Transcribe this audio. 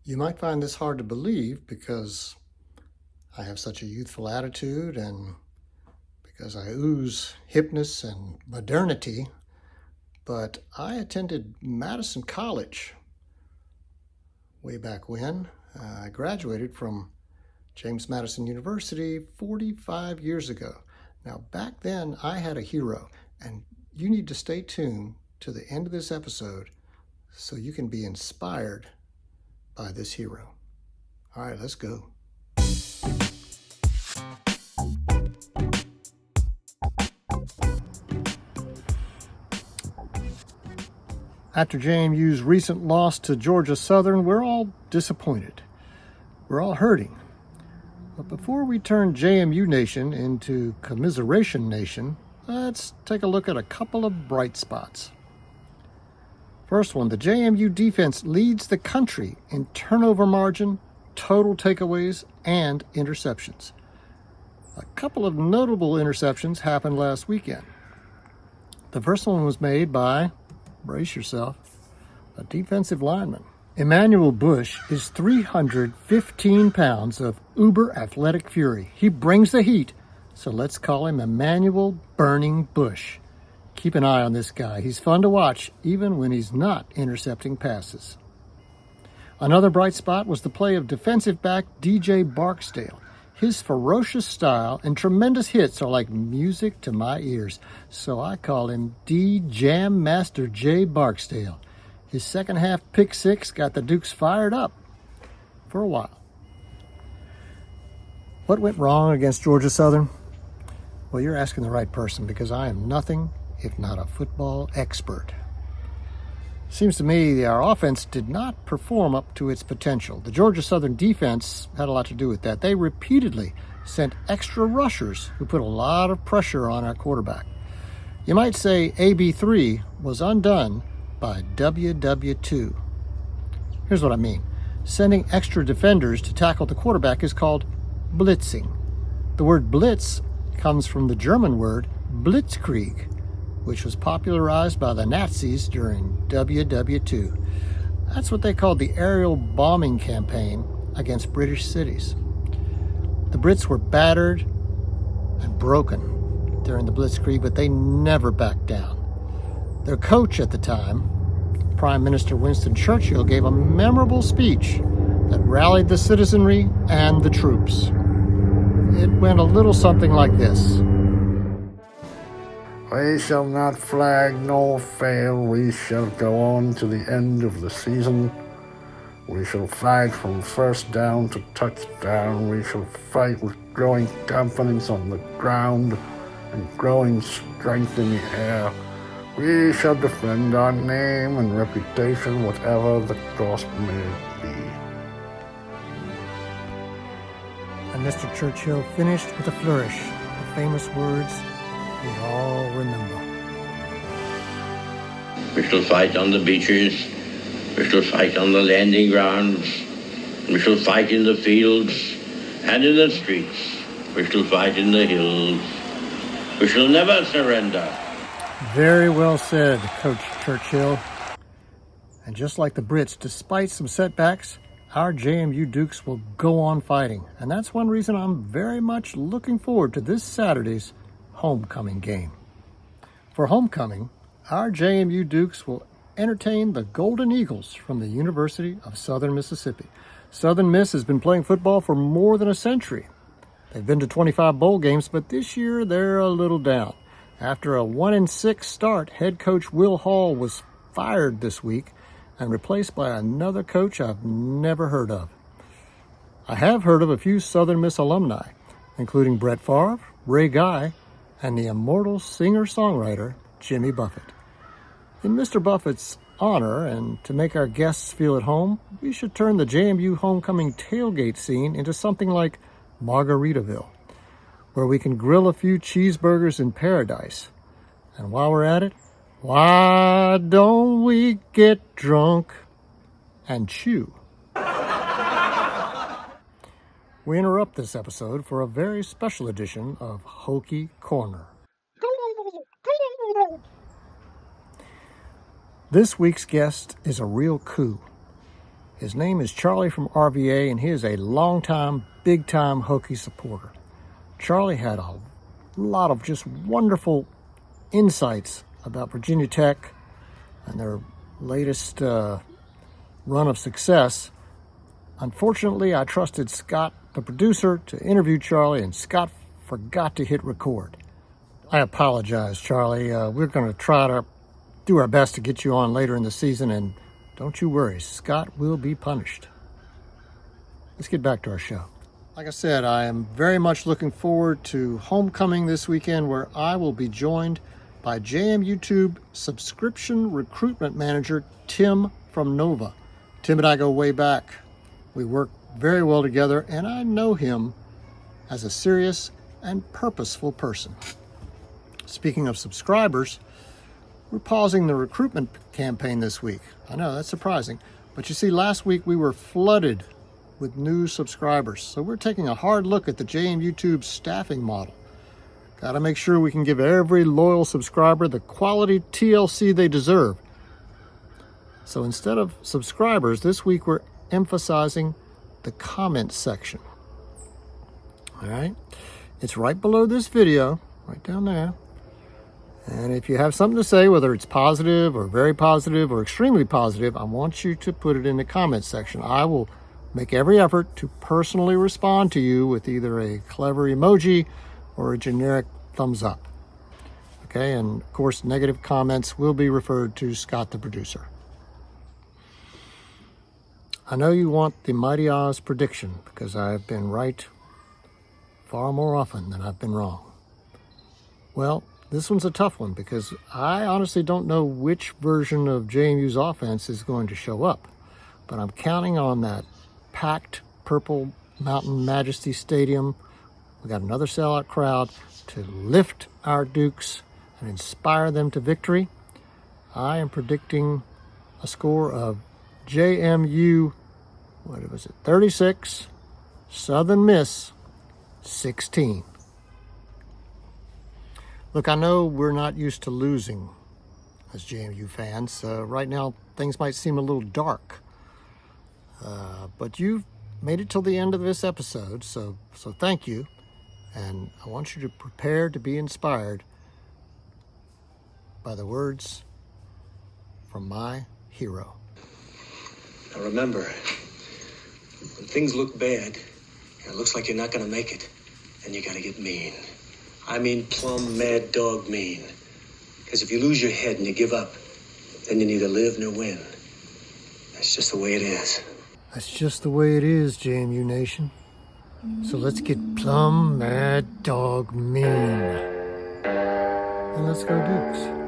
You might find this hard to believe because I have such a youthful attitude and because I ooze hipness and modernity, but I attended Madison College way back when. I graduated from James Madison University 45 years ago. Now, back then, I had a hero, and you need to stay tuned to the end of this episode so you can be inspired by this hero. All right, let's go. After JMU's recent loss to Georgia Southern, we're all disappointed. We're all hurting. But before we turn JMU Nation into Commiseration Nation, let's take a look at a couple of bright spots. First one, the JMU defense leads the country in turnover margin, total takeaways, and interceptions. A couple of notable interceptions happened last weekend. The first one was made by, brace yourself, a defensive lineman. Emmanuel Bush is 315 pounds of uber athletic fury. He brings the heat, so let's call him Emmanuel Burning Bush. Keep an eye on this guy. He's fun to watch, even when he's not intercepting passes. Another bright spot was the play of defensive back DJ Barksdale. His ferocious style and tremendous hits are like music to my ears, so I call him D-Jam Master J. Barksdale. His second half pick six got the Dukes fired up for a while. What went wrong against Georgia Southern? Well, you're asking the right person because I am nothing if not a football expert. Seems to me our offense did not perform up to its potential. The Georgia Southern defense had a lot to do with that. They repeatedly sent extra rushers who put a lot of pressure on our quarterback. You might say AB3 was undone by WW2. Here's what I mean. Sending extra defenders to tackle the quarterback is called blitzing. The word blitz comes from the German word Blitzkrieg, which was popularized by the Nazis during WW2. That's what they called the aerial bombing campaign against British cities. The Brits were battered and broken during the Blitzkrieg, but they never backed down. Their coach at the time, Prime Minister Winston Churchill, gave a memorable speech that rallied the citizenry and the troops. It went a little something like this. We shall not flag nor fail, we shall go on to the end of the season. We shall fight from first down to touchdown. We shall fight with growing confidence on the ground and growing strength in the air. We shall defend our name and reputation, whatever the cost may be. And Mr. Churchill finished with a flourish, the famous words we all remember. We shall fight on the beaches, we shall fight on the landing grounds, we shall fight in the fields and in the streets, we shall fight in the hills, we shall never surrender. Very well said, Coach Churchill. And just like the Brits, despite some setbacks, our JMU Dukes will go on fighting. And that's one reason I'm very much looking forward to this Saturday's homecoming game. For homecoming, our JMU Dukes will entertain the Golden Eagles from the University of Southern Mississippi. Southern Miss has been playing football for more than a century. They've been to 25 bowl games, but this year they're a little down. After a 1-6 start, head coach Will Hall was fired this week and replaced by another coach I've never heard of. I have heard of a few Southern Miss alumni, including Brett Favre, Ray Guy, and the immortal singer-songwriter Jimmy Buffett. In Mr. Buffett's honor, and to make our guests feel at home, we should turn the JMU homecoming tailgate scene into something like Margaritaville, where we can grill a few cheeseburgers in paradise. And while we're at it, why don't we get drunk and chew? We interrupt this episode for a very special edition of Hokie Corner. This week's guest is a real coup. His name is Charlie from RVA, and he is a longtime, big-time Hokie supporter. Charlie had a lot of just wonderful insights about Virginia Tech and their latest run of success. Unfortunately, I trusted Scott, the producer, to interview Charlie, and Scott forgot to hit record. I apologize, Charlie. We're going to try to do our best to get you on later in the season, and don't you worry, Scott will be punished. Let's get back to our show. Like I said, I am very much looking forward to homecoming this weekend, where I will be joined by JMUtube subscription recruitment manager Tim from Nova. Tim and I go way back. We work very well together, and I know him as a serious and purposeful person. Speaking of subscribers, we're pausing the recruitment campaign this week. I know, that's surprising. But you see, last week we were flooded with new subscribers. So we're taking a hard look at the JMUtube staffing model. Got to make sure we can give every loyal subscriber the quality TLC they deserve. So instead of subscribers, this week we're emphasizing the comment section. All right? It's right below this video, right down there. And if you have something to say, whether it's positive or very positive or extremely positive, I want you to put it in the comments section. I will make every effort to personally respond to you with either a clever emoji or a generic thumbs up. Okay, and of course, negative comments will be referred to Scott, the producer. I know you want the Mighty Oz prediction, because I've been right far more often than I've been wrong. Well, this one's a tough one, because I honestly don't know which version of JMU's offense is going to show up. But I'm counting on that packed Purple Mountain Majesty Stadium. We got another sellout crowd to lift our Dukes and inspire them to victory. I am predicting a score of JMU, 36, Southern Miss 16. Look, I know we're not used to losing as JMU fans. Right now, things might seem a little dark. But you've made it till the end of this episode, so thank you. And I want you to prepare to be inspired by the words from my hero. Now remember, when things look bad, and it looks like you're not going to make it, then you got to get mean. I mean plumb mad dog mean. Because if you lose your head and you give up, then you neither live nor win. That's just the way it is. That's just the way it is, JMU Nation. So let's get plumb mad dog mean. And let's go Dukes.